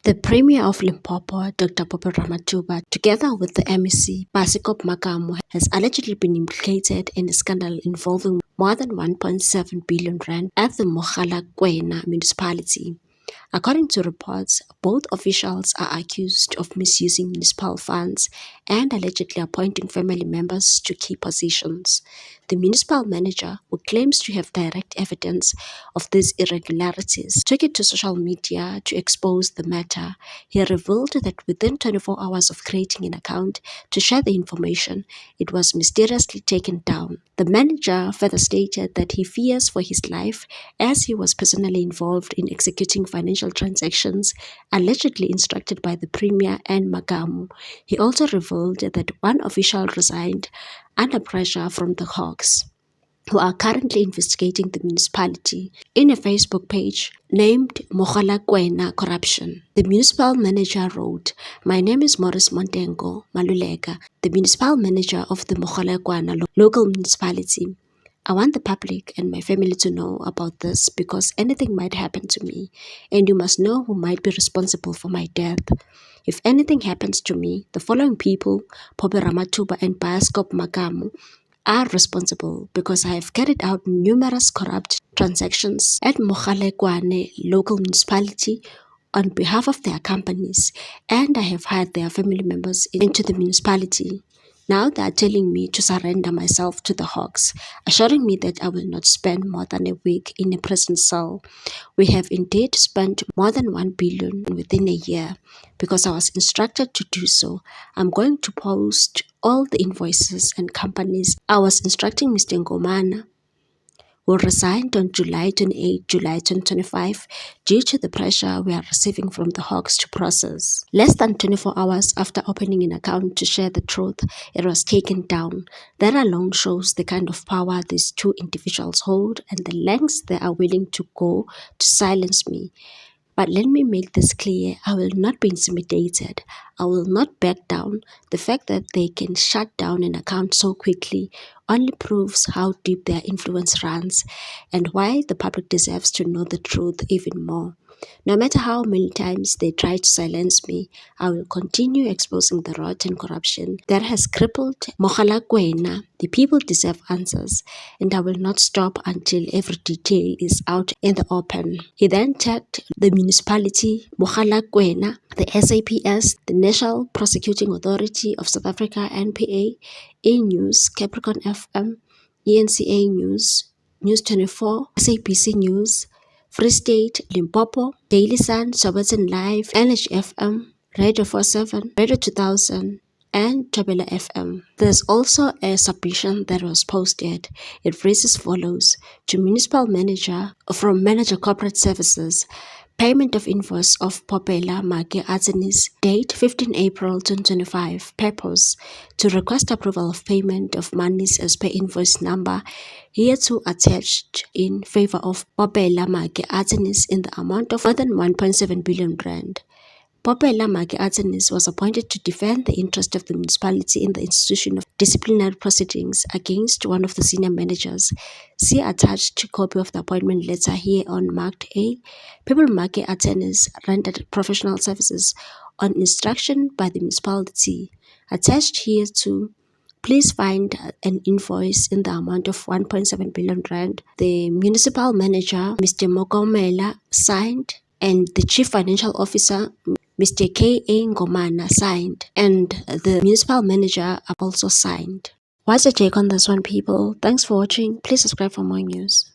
The Premier of Limpopo, Dr. Pope Ramathuba, together with the MEC, Basikop Makamo, has allegedly been implicated in a scandal involving more than 1.7 billion rand at the Mogalakwena municipality. According to reports, both officials are accused of misusing municipal funds and allegedly appointing family members to key positions. The municipal manager, who claims to have direct evidence of these irregularities, took it to social media to expose the matter. He revealed that within 24 hours of creating an account to share the information, it was mysteriously taken down. The manager further stated that he fears for his life as he was personally involved in executing financial transactions allegedly instructed by the Premier and Magamu. He also revealed that one official resigned under pressure from the Hawks, who are currently investigating the municipality. In a Facebook page named Mogalakwena Corruption, the municipal manager wrote, "My name is Morris Montengo Maluleka, the municipal manager of the Mogalakwena local municipality. I want the public and my family to know about this because anything might happen to me, and you must know who might be responsible for my death. If anything happens to me, the following people, Pope Ramathuba and Basikop Makamo, are responsible because I have carried out numerous corrupt transactions at Mogalakwena local municipality on behalf of their companies, and I have hired their family members into the municipality. Now they are telling me to surrender myself to the Hawks, assuring me that I will not spend more than a week in a prison cell. We have indeed spent more than 1 billion within a year. Because I was instructed to do so, I'm going to post all the invoices and companies I was instructing Mr. Ngomana, who resigned on July 28, July 2025 due to the pressure we are receiving from the Hawks to process. Less than 24 hours after opening an account to share the truth, it was taken down. That alone shows the kind of power these two individuals hold and the lengths they are willing to go to silence me. But let me make this clear, I will not be intimidated. I will not back down. The fact that they can shut down an account so quickly only proves how deep their influence runs and why the public deserves to know the truth even more. No matter how many times they try to silence me, I will continue exposing the rotten corruption that has crippled Mogalakwena. The people deserve answers, and I will not stop until every detail is out in the open." He then tagged the municipality, Mogalakwena, the SAPS, the National Prosecuting Authority of South Africa, NPA, E-News, Capricorn FM, ENCA News, News 24, SABC News, Free State, Limpopo, Daily Sun, Sowetan Live, Energy FM, Radio 47, Radio 2000, and Tabela FM. There's also a submission that was posted. It reads as follows: to municipal manager from Manager Corporate Services, payment of invoice of Popela Make Attorneys, date 15 April 2025. Purpose: to request approval of payment of monies as per invoice number hereto attached in favor of Popela Make Attorneys in the amount of more than 1.7 billion rand. Popela Make Attorneys was appointed to defend the interest of the municipality in the institution of disciplinary proceedings against one of the senior managers. See attached copy of the appointment letter here on marked A. People Make Attorneys rendered professional services on instruction by the municipality. Attached here to please find an invoice in the amount of 1.7 billion rand. The municipal manager, Mr. Mokomela, signed, and the chief financial officer, Mr. K.A. Ngomana, signed, and the municipal manager also signed. What's your take on this one, people? Thanks for watching. Please subscribe for more news.